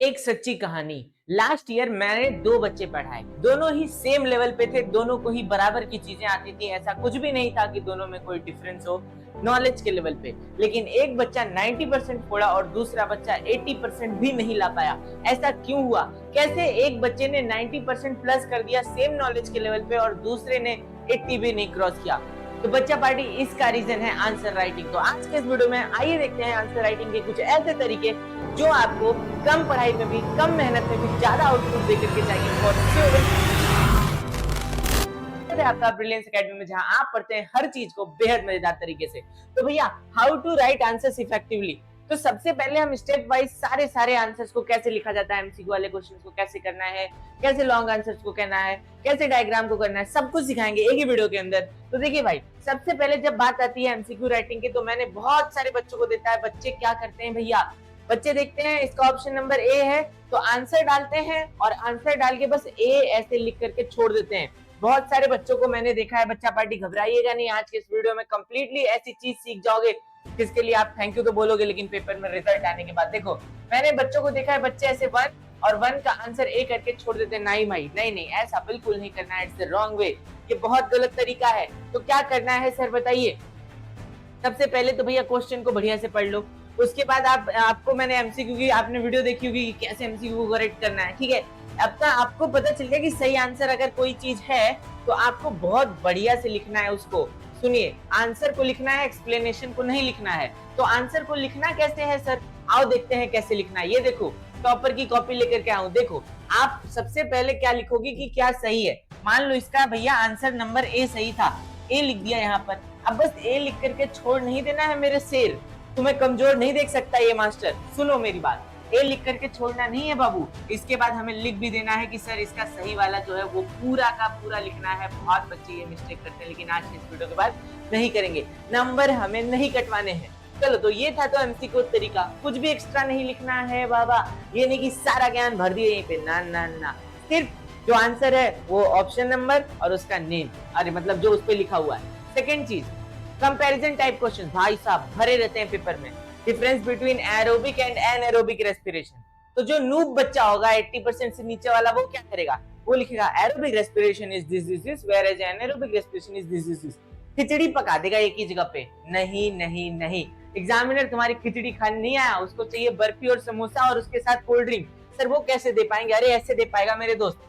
एक सच्ची कहानी। लास्ट ईयर मैंने दो बच्चे पढ़ाए, दोनों ही सेम लेवल पे थे, दोनों को ही बराबर की चीजें आती थी, ऐसा कुछ भी नहीं था कि दोनों में कोई डिफरेंस हो नॉलेज के लेवल पे। लेकिन एक बच्चा 90% फोड़ा और दूसरा बच्चा 80% भी नहीं ला पाया। ऐसा क्यों हुआ? कैसे एक बच्चे ने 90% प्लस कर दिया सेम नॉलेज के लेवल पे और दूसरे ने 80 भी नहीं क्रॉस किया? तो बच्चा पार्टी इसका रीजन है आंसर राइटिंग। तो आज के इस वीडियो में आइए देखते हैं आंसर राइटिंग के कुछ ऐसे तरीके जो आपको कम पढ़ाई में भी, कम मेहनत में भी ज्यादा आउटपुट देकर के जाएंगे फॉर श्योर। आपका ब्रिलियंस एकेडमी में जहां आप पढ़ते हैं हर चीज को बेहद मजेदार तरीके से। तो भैया, how to write answers effectively. तो सबसे पहले हम स्टेप वाइज सारे आंसर्स को कैसे लिखा जाता है, एमसीक्यू वाले क्वेश्चंस को कैसे करना है, कैसे लॉन्ग आंसर्स को कहना है, कैसे डायग्राम को करना है, सब कुछ सिखाएंगे एक ही वीडियो के अंदर। तो देखिए भाई, सबसे पहले जब बात आती है एमसीक्यू राइटिंग की, तो मैंने बहुत सारे बच्चों को देता है। बच्चे क्या करते हैं भैया, बच्चे देखते हैं इसका ऑप्शन नंबर ए है तो आंसर डालते हैं और आंसर डाल के बस ए ऐसे लिख करके छोड़ देते हैं। बहुत सारे बच्चों को मैंने देखा है। बच्चा पार्टी घबराइएगा नहीं, आज के इस वीडियो में कंप्लीटली ऐसी चीज सीख जाओगे जिसके लिए आप थैंक यू तो बोलोगे, लेकिन पेपर में रिजल्ट आने के बाद देखो, मैंने बच्चों को देखा है, बच्चे ऐसे वन और वन का आंसर ए करके छोड़ देते हैं। नहीं भाई, नहीं, ऐसा बिल्कुल नहीं करना है, इट्स द रॉन्ग वे, ये बहुत गलत तरीका है। तो क्या करना है सर बताइए? सबसे पहले तो भैया क्वेश्चन को बढ़िया से पढ़ लो, उसके बाद आपको मैंने एमसीक्यू की आपने वीडियो देखी होगी कैसे एमसीक्यू को करेक्ट करना है, ठीक है। अब तक आपको पता चल गया कि सही आंसर अगर कोई चीज है तो आपको बहुत बढ़िया से लिखना है उसको। सुनिए, आंसर को लिखना है, एक्सप्लेनेशन को नहीं लिखना है। तो आंसर को लिखना कैसे है सर, आओ देखते हैं कैसे लिखना है। ये देखो, टॉपर की कॉपी लेकर के आऊं। देखो, आप सबसे पहले क्या लिखोगे कि क्या सही है। मान लो इसका भैया आंसर नंबर ए सही था, ए लिख दिया यहाँ पर। अब बस ए लिख करके छोड़ नहीं देना है मेरे शेर, तुम्हें कमजोर नहीं देख सकता ये मास्टर, सुनो मेरी बात। ए लिख करके छोड़ना नहीं है बाबू। इसके बाद हमें लिख भी देना है कि सर इसका सही वाला जो है वो पूरा का पूरा लिखना है। बहुत बच्चे ये मिस्टेक करते हैं, लेकिन आज के इस वीडियो के बाद नहीं करेंगे, नंबर हमें नहीं कटवाने हैं। चलो, तो ये था तो एमसीक्यू तरीका, कुछ भी एक्स्ट्रा नहीं लिखना है बाबा। ये नहीं कि सारा ज्ञान भर दिए यहीं पे, ना, सिर्फ जो आंसर है वो ऑप्शन नंबर और उसका नेम, अरे मतलब जो उस पे लिखा हुआ है। सेकेंड चीज, कंपैरिजन टाइप क्वेश्चन भाई साहब भरे रहते हैं पेपर में। Difference between aerobic and anaerobic respiration. तो जो नूब बच्चा होगा 80% से नीचे वाला, वो क्या करेगा, वो लिखेगा aerobic respiration is this whereas anaerobic respiration is this. खिचड़ी पका देगा एक ही जगह पे। नहीं, एग्जामिनर तुम्हारी खिचड़ी खाने नहीं आया, उसको चाहिए बर्फी और समोसा और उसके साथ कोल्ड ड्रिंक। सर वो कैसे दे पाएंगे? अरे ऐसे दे पाएगा मेरे दोस्त।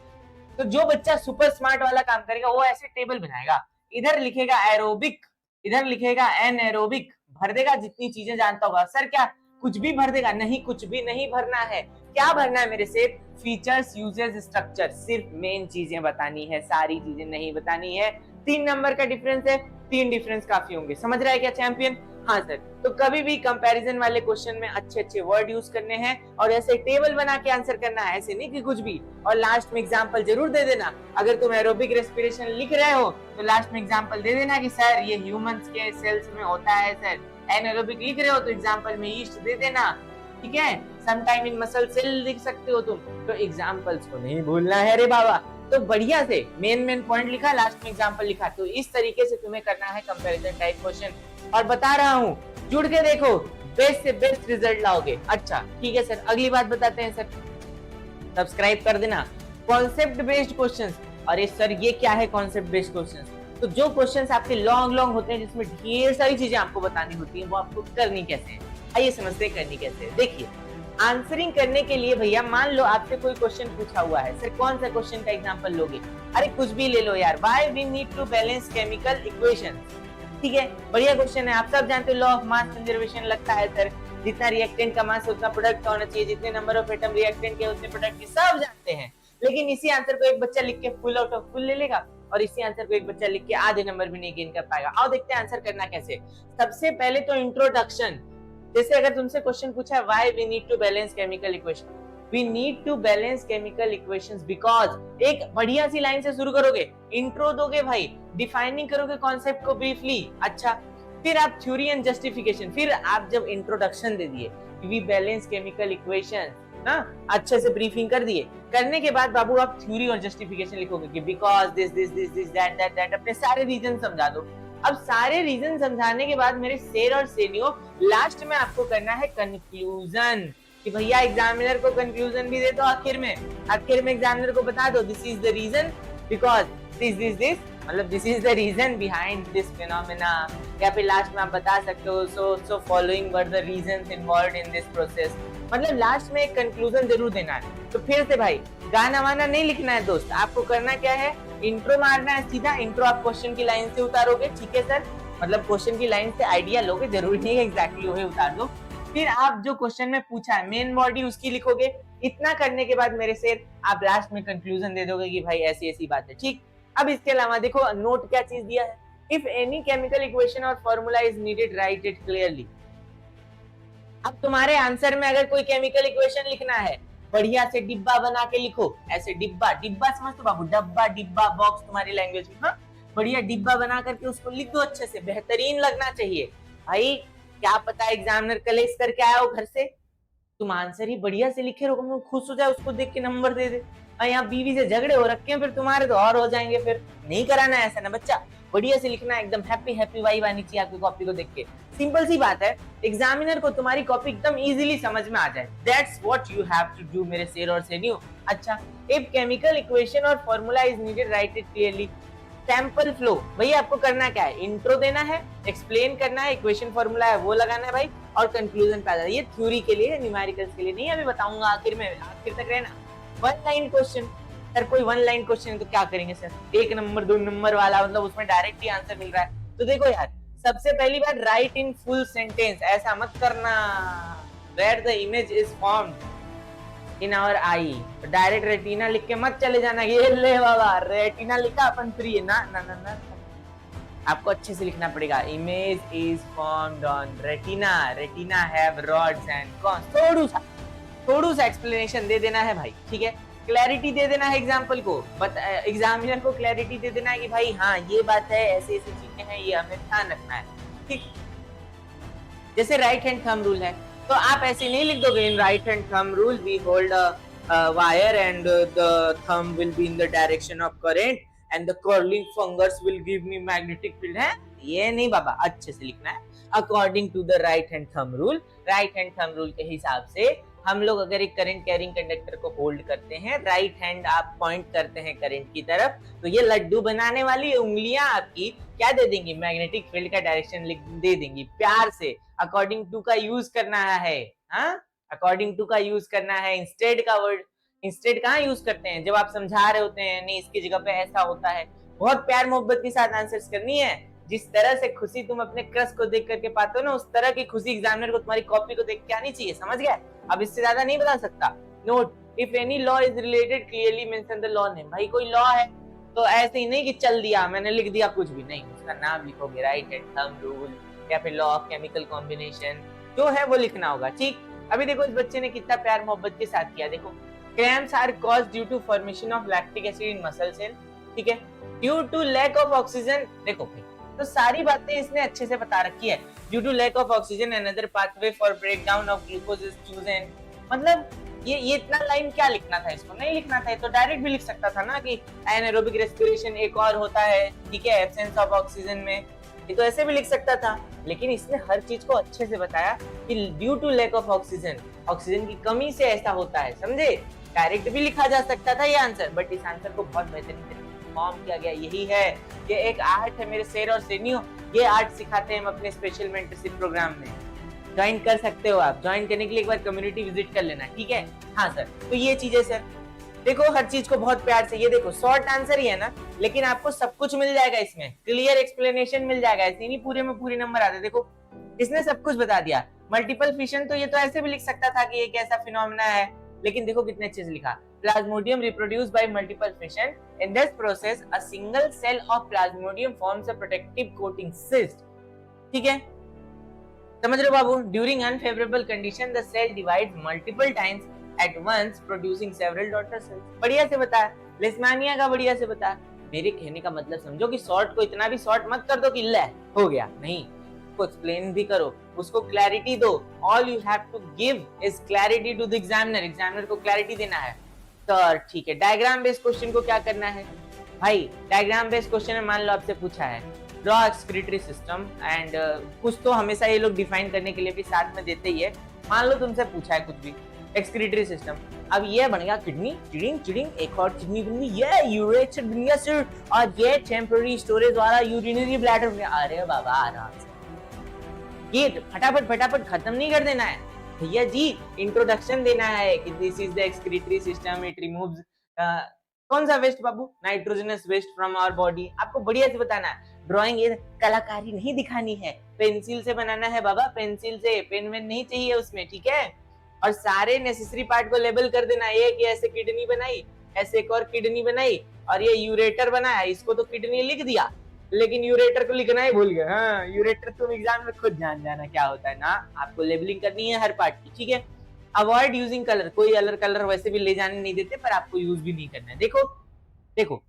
तो जो बच्चा सुपर स्मार्ट वाला काम करेगा वो ऐसे टेबल बनाएगा, इधर लिखेगा एरोबिक, इधर लिखेगा एनएरोबिक, भर देगा जितनी चीजें जानता होगा। सर क्या कुछ भी भर देगा? नहीं, कुछ भी नहीं भरना है। क्या भरना है मेरे से? फीचर्स, यूजेस, स्ट्रक्चर, सिर्फ मेन चीजें बतानी है, सारी चीजें नहीं बतानी है। 3 नंबर का डिफरेंस है, 3 डिफरेंस काफी होंगे। समझ रहा है क्या चैंपियन? हाँ सर। तो कभी भी कंपैरिजन वाले क्वेश्चन में अच्छे वर्ड यूज करने हैं और ऐसे टेबल बना के आंसर करना है, ऐसे नहीं कि कुछ भी। और लास्ट में एग्जांपल जरूर दे देना। अगर तुम एरोबिक रेस्पिरेशन लिख रहे हो तो लास्ट में एग्जांपल दे देना कि सर ये ह्यूमंस के सेल्स में होता है। सर एनारोबिक लिख रहे हो तो एग्जांपल में ईस्ट दे देना, ठीक है। समटाइम इन मसल सेल लिख सकते हो तुम, तो एग्जांपल्स को नहीं भूलना है रे बाबा। तो बढ़िया से मेन पॉइंट लिखा, लास्ट में एग्जांपल लिखा। तो इस तरीके से तुम्हें करना है कंपैरिजन टाइप क्वेश्चन। और बता रहा हूँ, जुड़ के देखो, बेस्ट से बेस्ट रिजल्ट लाओगे। अच्छा ठीक है सर, अगली बात बताते हैं सर। सब्सक्राइब कर देना। Concept based questions. अरे सर ये क्या है कॉन्सेप्ट बेस्ड क्वेश्चंस? तो जो क्वेश्चंस आपके लॉन्ग होते हैं, जिसमें ढेर सारी चीजें आपको बतानी होती हैं, वो आपको करनी कैसे है, आइए समझते हैं करनी कैसे है। देखिए, आंसरिंग करने के लिए भैया, मान लो आपसे कोई क्वेश्चन पूछा हुआ है, सर कौन सा क्वेश्चन का एग्जांपल लोगे? अरे कुछ भी ले लो यार। Why we need to balance chemical equations, ठीक है, बढ़िया क्वेश्चन है। आप सब जानते हो लॉ ऑफ मास कंजर्वेशन लगता है सर, जितना रिएक्टेंट का मास उतना प्रोडक्ट का होना चाहिए, जितने नंबर ऑफ एटम रिएक्टेंट के उतने प्रोडक्ट के, सब जानते हैं। लेकिन इसी आंसर को एक बच्चा लिख के फुल आउट ऑफ फुल ले लेगा और इसी आंसर को एक बच्चा लिख के आधे नंबर भी नहीं गेन कर पाएगा। आओ देखते हैं आंसर करना कैसे। सबसे पहले तो इंट्रोडक्शन। जैसे अगर तुमसे क्वेश्चन पूछा है why we need to balance chemical equation, we need to balance chemical equations because, एक बढ़िया सी लाइन से शुरू करोगे, इंट्रो दोगे भाई, डिफाइनिंग करोगे कॉन्सेप्ट को ब्रीफली। अच्छा, फिर आप थ्योरी एंड जस्टिफिकेशन, फिर आप जब इंट्रोडक्शन दे दिए वी बैलेंस केमिकल इक्वेशन ना, अच्छे से ब्रीफिंग कर दिए, करने के बाद बाबू आप थ्योरी और जस्टिफिकेशन लिखोगे कि बिकॉज दिस दैट, अपने सारे रीजन समझा दो। अब सारे रीजन समझाने के बाद मेरे शेर और सेनियो, लास्ट में आपको करना है कंक्लूजन। कि भैया एग्जामिनर को कंक्लूजन भी दे दो आखिर में एग्जामिनर को बता दो this is the reason because this मतलब this is the reason behind this phenomena, या फिर लास्ट में आप बता सकते हो so following were the reasons involved in this process. मतलब लास्ट में एक कंक्लूजन जरूर देना है। तो फिर से भाई गाना वाना नहीं लिखना है दोस्त, आपको करना क्या है, इंट्रो मारना है सीधा। इंट्रो आप क्वेश्चन की लाइन से उतारोगे, ठीक है सर, मतलब क्वेश्चन की लाइन से आइडिया लोगे, जरूरी नहीं है एग्जैक्टली वही उतार दो। फिर आप जो क्वेश्चन में पूछा है मेन बॉडी उसकी लिखोगे। इतना करने के बाद मेरे से आप लास्ट में कंक्लूजन दे दोगे कि भाई ऐसी ऐसी बात है, ठीक। अब इसके अलावा देखो नोट क्या चीज दिया है, इफ एनी केमिकल इक्वेशन और formula is needed write it clearly. अब तुम्हारे आंसर में अगर कोई केमिकल इक्वेशन लिखना है, बढ़िया से डिब्बा बना के लिखो, ऐसे डिब्बा डिब्बा समझ तो बाबू, डब्बा डिब्बा बॉक्स तुम्हारी लैंग्वेज में, हाँ बढ़िया डिब्बा बना करके उसको लिख दो, अच्छे से बेहतरीन लगना चाहिए। भाई क्या पता एग्जामिनर कलेक्ट करके आया हो घर से, तुम आंसर ही बढ़िया से लिखे रहो, खुश हो जाए, उसको देख के नंबर दे दे। यहाँ बीवी से झगड़े हो रखे हैं फिर तुम्हारे तो और हो जाएंगे, फिर नहीं कराना ऐसा ना बच्चा, बढ़िया से लिखना, एकदम हैप्पी हैप्पी वाइब आनी चाहिए आपकी कॉपी को देख के। सिंपल सी बात है, एग्जामिनर को तुम्हारी कॉपी एकदम इजीली समझ में आ जाए, that's what you have to do मेरे शेर और सेनियो। अच्छा, इफ केमिकल इक्वेशन और formula is needed write it clearly. Sample flow, भैया आपको करना क्या है, इंट्रो देना है, एक्सप्लेन करना है, इक्वेशन फॉर्मूला है वो लगाना है भाई, और कंक्लूजन पे आ जाना। ये थ्योरी के लिए, न्यूमेरिकल्स के लिए नहीं, अभी बताऊंगा आखिर में, आखिर तक रहना। वन लाइन क्वेश्चन, सर कोई वन लाइन क्वेश्चन है तो क्या करेंगे सर, 1 नंबर 2 नंबर वाला, मतलब उसमें डायरेक्ट ही आंसर मिल रहा है। तो देखो यार, सबसे पहली बात राइट इन फुल सेंटेंस, ऐसा मत करना, where the image is formed in our eye, direct retina लिख के मत चले जाना, ये ले बाबा रेटिना लिखा अपन फ्री है ना ना ना ना, आपको अच्छे से लिखना पड़ेगा, image is formed on retina, retina have rods and cons, थोड़ा सा एक्सप्लेनेशन दे देना है भाई, ठीक है, क्लैरिटी दे देना है एग्जाम्पल को, एग्जामिनर को क्लैरिटी दे देना है कि भाई हाँ ये बात है, ऐसे ऐसे चीजें हैं, ये हमें ध्यान रखना है, ठीक। जैसे राइट हैंड थंब रूल है, तो आप ऐसे नहीं लिख दोगे in right hand thumb rule we hold a wire and the thumb will be in the direction of current and the curling fingers will give me magnetic field, है ये नहीं बाबा, अच्छे से लिखना है according to the right hand thumb rule. Right hand thumb rule के हिसाब से हम लोग अगर एक करंट कैरिंग कंडक्टर को होल्ड करते हैं, राइट हैंड आप पॉइंट करते हैं करंट की तरफ, तो ये लड्डू बनाने वाली उंगलियां आपकी क्या दे देंगी, मैग्नेटिक फील्ड का डायरेक्शन दे देंगी। प्यार से अकॉर्डिंग टू का यूज करना है, हाँ अकॉर्डिंग टू का यूज करना है, इंस्टेड का वर्ड इंस्टेड कहाँ यूज करते हैं, जब आप समझा रहे होते हैं, नहीं इसकी जगह पे ऐसा होता है। बहुत प्यार मोहब्बत के साथ आंसर्स करनी है, जिस तरह से खुशी तुम अपने क्रश को देख करके पाते हो ना, उस तरह की खुशी एग्जामिनर को तुम्हारी कॉपी को देख के आनी चाहिए, समझ गए। अब इससे ज्यादा नहीं बता सकता। Note, if any law is related clearly mention the law name, भाई कोई लॉ है तो ऐसे ही नहीं कि चल दिया मैंने लिख दिया कुछ भी नहीं, उसका नाम लिखोगे, राइट हैंड थंब रूल या फिर लॉ ऑफ केमिकल कॉम्बिनेशन जो है वो लिखना होगा, ठीक। अभी देखो इस बच्चे ने कितना प्यार मोहब्बत के साथ किया, देखो cramps are caused due to formation of lactic acid in muscle cell, ठीक है, due to lack of oxygen. देखो तो सारी बातें इसने अच्छे से बता रखी है, due to lack of oxygen another pathway for breakdown of glucose is chosen. मतलब ये इतना लाइन क्या लिखना था, इसको नहीं लिखना था, तो डायरेक्ट भी लिख सकता था ना कि एनारोबिक रेस्पिरेशन एक और होता है, ठीक है, एब्सेंस ऑफ ऑक्सीजन में, ये तो ऐसे भी लिख सकता था। लेकिन इसने हर चीज को अच्छे से बताया कि due to lack of oxygen, oxygen की कमी से ऐसा होता है, समझे। डायरेक्ट भी लिखा जा सकता था ये आंसर, बट इस आंसर को बहुत बेहतरीन तरीके से फॉर्म किया गया। यही है, ये एक आर्ट है मेरे शेर और सेनियो, ये आर्ट सिखाते हैं हम अपने स्पेशल मेंटरशिप प्रोग्राम में, ज्वाइन कर सकते हो आप। ज्वाइन करने के लिए एक बार कम्युनिटी विजिट कर लेना, ठीक है। हाँ सर, तो ये चीजें सर, देखो हर चीज को बहुत प्यार से, ये देखो शॉर्ट आंसर ही है ना, लेकिन आपको सब कुछ मिल जाएगा इसमें, क्लियर एक्सप्लेनेशन मिल जाएगा, ऐसे नहीं पूरे में पूरे नंबर आते। देखो इसने सब कुछ बता दिया। मल्टीपल फिशन तो ये तो ऐसे भी लिख सकता था कि ये कैसा फिनोमेना है, लेकिन देखो कितने अच्छे से लिखा, plasmodium reproduce by multiple fission, in this process a single cell of plasmodium forms a protective coating cyst, ठीक है, समझ रहे हो बाबू। During unfavourable condition the cell divides multiple times at once producing several daughter cells. बढ़िया से बताया, लेशमानिया का बढ़िया से बताया। मेरे कहने का मतलब समझो कि शॉर्ट को इतना भी शॉर्ट मत कर दो कि ले हो गया, नहीं, उसको एक्सप्लेन भी करो, उसको क्लैरिटी दो। All you have to give is clarity to the examiner, examiner को क्लैरिटी देना है। तो ठीक है, डायग्राम बेस्ड क्वेश्चन को क्या करना है भाई, डायग्राम बेस्ड क्वेश्चन में मान लो आपसे पूछा है ड्रॉ एक्सक्रीटरी सिस्टम एंड कुछ तो हमेशा ये लोग डिफाइन करने के लिए भी साथ में देते ही है। मान लो तुमसे पूछा है कुछ भी, एक्सक्रीटरी सिस्टम। अब ये बन गया किडनी, चिड़िंग चिड़िंग, एक और किडनी बन गई, ये यूरेटर बन गया सर, और ये टेम्पररी स्टोरेज वाला यूरिनरी ब्लैडर बन गया। अरे बाबा आराम से, ये फटाफट फटाफट खत्म नहीं कर देना है भैया जी, इंट्रोडक्शन देना है कि this is the excretory system, it removes कौन सा वेस्ट बाबू, nitrogenous waste from our body. आपको बढ़िया से बताना है, ड्राइंग ये कलाकारी नहीं दिखानी है, पेंसिल से बनाना है बाबा, पेंसिल से, पेन वेन नहीं चाहिए उसमें, ठीक है। और सारे नेसेसरी पार्ट को लेबल कर देना, ये कि ऐसे किडनी बनाई, ऐसे एक और किडनी बनाई, और ये यूरेटर बनाया, इसको तो किडनी लिख दिया लेकिन यूरेटर को लिखना ही भूल गए। हाँ, यूरेटर तुम एग्जाम में खुद जान जाना क्या होता है ना, आपको लेबलिंग करनी है हर पार्ट की, ठीक है। अवॉइड यूजिंग कलर, कोई अलग कलर वैसे भी ले जाने नहीं देते, पर आपको यूज भी नहीं करना है। देखो देखो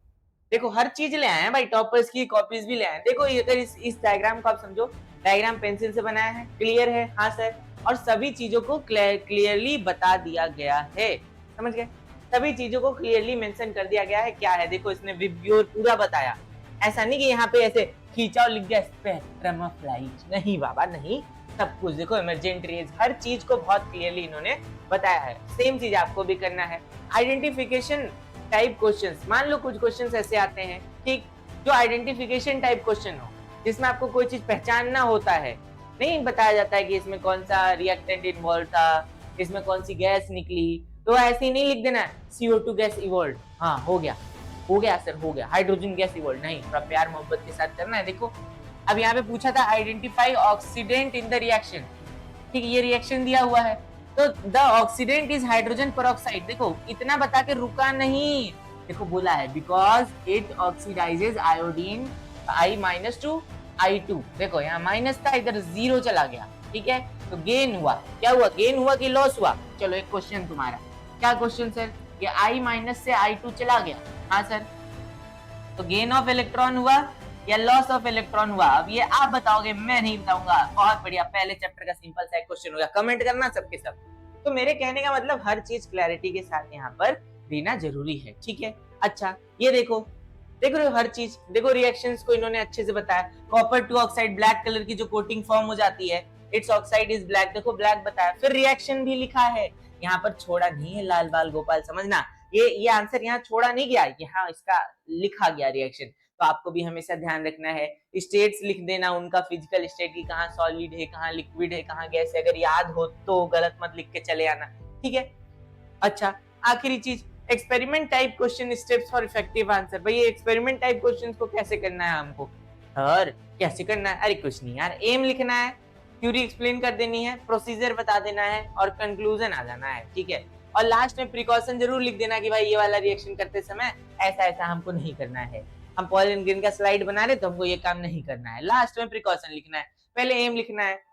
देखो, हर चीज ले आए हैं भाई, टॉपर्स की कॉपीज भी ले आए हैं। देखो अगर इस डायग्राम को आप समझो, डायग्राम पेंसिल से बनाया है, क्लियर है, हाँ सर, और सभी चीजों को क्लियरली बता दिया गया है, समझ गए, सभी चीजों को क्लियरली मेंशन कर दिया गया है। क्या है देखो, इसने विब्योर पूरा बताया, ऐसा नहीं कि यहाँ पे ऐसे खींचा और लिख दिया स्पेक्ट्रम ऑफ लाइट, नहीं बाबा नहीं, सब कुछ देखो, इमरजेंट रेज, हर चीज को बहुत क्लियरली इन्होंने बताया है। सेम चीज आपको भी करना है। आइडेंटिफिकेशन टाइप क्वेश्चंस, मान लो कुछ क्वेश्चंस ऐसे आते हैं, ठीक, जो आइडेंटिफिकेशन टाइप क्वेश्चन हो, जिसमें आपको कोई चीज पहचानना होता है, नहीं बताया जाता है कि इसमें कौन सा रिएक्टेंट इन्वॉल्व था, इसमें कौन सी गैस निकली, तो ऐसे ही नहीं लिख देना है CO2 गैस इवॉल्व, हाँ हो गया सर, हो गया, हाइड्रोजन गैस इवॉल्व, नहीं, थोड़ा प्यार मोहब्बत के साथ करना है। देखो अब यहाँ पे पूछा था identify oxidant in the reaction, ठीक है, ये रिएक्शन दिया हुआ है, तो the oxidant is hydrogen peroxide. देखो इतना बता के रुका नहीं, देखो बोला है because it oxidises iodine I- to I2, देखो यहाँ माइनस था, इधर जीरो चला गया, ठीक है, तो गेन हुआ, क्या हुआ, गेन हुआ कि लॉस हुआ। चलो एक क्वेश्चन तुम्हारा, क्या क्वेश्चन सर, ये I- से I2 चला गया, हाँ सर, तो गेन ऑफ इलेक्ट्रॉन हुआ या लॉस ऑफ इलेक्ट्रॉन हुआ, अब ये आप बताओगे, मैं नहीं बताऊंगा। बहुत बढ़िया, पहले चैप्टर का सिंपल सा क्वेश्चन हो गया, कमेंट करना सबके सब। तो मेरे कहने का मतलब हर चीज क्लैरिटी के साथ यहाँ पर देना जरूरी है, ठीक है। अच्छा ये देखो, देखो हर चीज देखो, रिएक्शंस को इन्होंने अच्छे से बताया, copper two oxide, black colour की जो कोटिंग फॉर्म हो जाती है, इट्स ऑक्साइड इज ब्लैक, देखो ब्लैक बताया, फिर रिएक्शन भी लिखा है, यहाँ पर छोड़ा नहीं है लाल बाल गोपाल, समझना, ये आंसर यहाँ छोड़ा नहीं गया, यहाँ इसका लिखा गया रिएक्शन। तो आपको भी हमेशा ध्यान रखना है, स्टेट्स लिख देना उनका, फिजिकल स्टेट की, कहाँ सॉलिड है, कहाँ लिक्विड है, कहाँ गैस है, अगर याद हो तो गलत मत लिख के चले आना, ठीक है। अच्छा आखिरी चीज, experiment type question steps for effective answer. भाई एक्सपेरिमेंट टाइप क्वेश्चन को कैसे करना है हमको, और कैसे करना है, अरे कुछ नहीं यार, एम लिखना है, थ्योरी एक्सप्लेन कर देनी है, प्रोसीजर बता देना है, और कंक्लूजन आ जाना है, ठीक है। और लास्ट में प्रिकॉशन जरूर लिख देना कि भाई ये वाला रिएक्शन करते समय ऐसा ऐसा हमको नहीं करना है, हम पॉल एंड ग्रीन का स्लाइड बना रहे तो हमको ये काम नहीं करना है, लास्ट में प्रिकॉशन लिखना है, पहले एम लिखना है,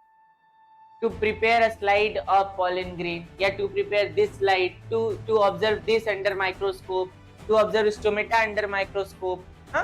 to prepare a slide of pollen grain, या to prepare this slide, to observe this under microscope, to observe stomata under microscope, हाँ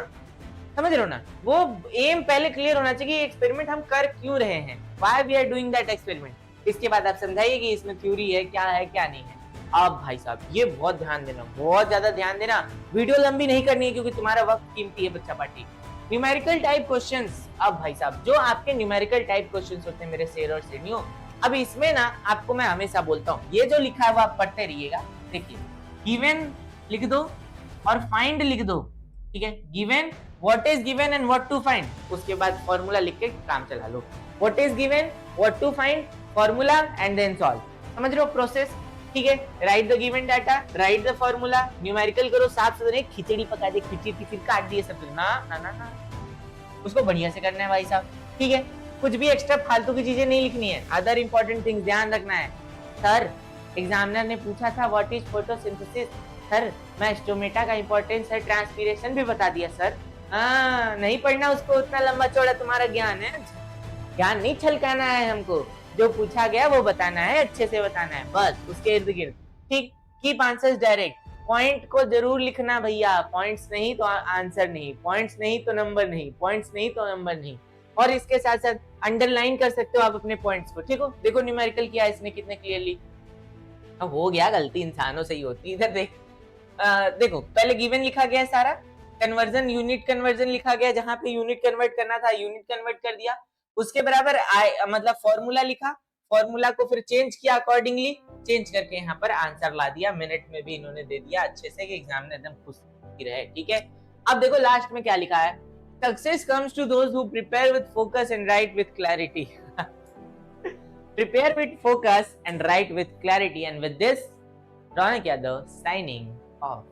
समझ रहे हो ना, वो एम पहले क्लियर होना चाहिए कि एक्सपेरिमेंट हम कर क्यों रहे हैं, why we are doing that experiment। इसके बाद आप समझाइए कि इसमें थ्योरी है क्या नहीं है। अब भाई साहब ये बहुत ध्यान देना, बहुत ज्यादा ध्यान देना, वीडियो लंबी नहीं करनी है क्योंकि तुम्हारा वक्त कीमती है बच्चा पार्टी। न्यूमेरिकल टाइप क्वेश्चंस, अब भाई साहब जो आपके न्यूमेरिकल टाइप क्वेश्चंस होते हैं मेरे शेर और श्रेणियों, अब इसमें ना आपको मैं हमेशा बोलता हूँ, ये जो लिखा है वो आप पढ़ते रहिएगा। देखिए गिवन लिख दो और फाइंड लिख दो, ठीक है, given, what is given and what to find, उसके बाद फॉर्मूला लिख के काम चला लो, what is given, what to find, formula and then solve, समझ रहे हो प्रोसेस, ठीक है। Write the given data, write the formula, numerical करो, साफ सुथरे, खिचड़ी पका दे, खिचड़ी फिर काट दिए सब, ना ना ना ना, उसको बढ़िया से करना है भाई साहब, ठीक है। कुछ भी एक्स्ट्रा फालतू की चीजें नहीं लिखनी है, अदर इंपॉर्टेंट थिंग्स ध्यान रखना है। सर एग्जामिनर ने पूछा था व्हाट इज फोटोसिंथेसिस, सर मैं स्टोमेटा का इंपॉर्टेंस है, ट्रांसपीरेशन भी बता दिया सर, नहीं पढ़ना उसको, उतना लंबा चौड़ा तुम्हारा ज्ञान है, ज्ञान नहीं छलकाना है हमको, जो पूछा गया वो बताना है, अच्छे से बताना है, बस उसके इर्द गिर्द, ठीक। कीप आंसर्स डायरेक्ट, पॉइंट को जरूर लिखना भैया, पॉइंट्स नहीं तो आंसर नहीं, पॉइंट्स नहीं तो नंबर नहीं, पॉइंट्स नहीं तो नंबर नहीं, और इसके साथ साथ अंडरलाइन कर सकते हो आप अपने पॉइंट्स को, ठीक हो। देखो न्यूमेरिकल किया इसने कितने क्लियरली, अब हो गया, गलती इंसानों से ही होती है, इधर देख, देखो पहले गिवन लिखा गया है सारा, कन्वर्जन यूनिट कन्वर्जन लिखा गया, जहां पे यूनिट कन्वर्ट करना था यूनिट कन्वर्ट कर दिया, उसके बराबर मतलब फॉर्मूला लिखा, फॉर्मूला को फिर चेंज किया अकॉर्डिंगली, चेंज करके यहाँ पर आंसर ला दिया, मिनट में भी इन्होंने दे दिया अच्छे से कि एग्जाम में एकदम खुश रहे। ठीक है, अब देखो लास्ट में क्या लिखा है, success comes to those who prepare with focus and write with clarity. Prepare with focus and write with clarity, and with this Raunak Yadav signing of.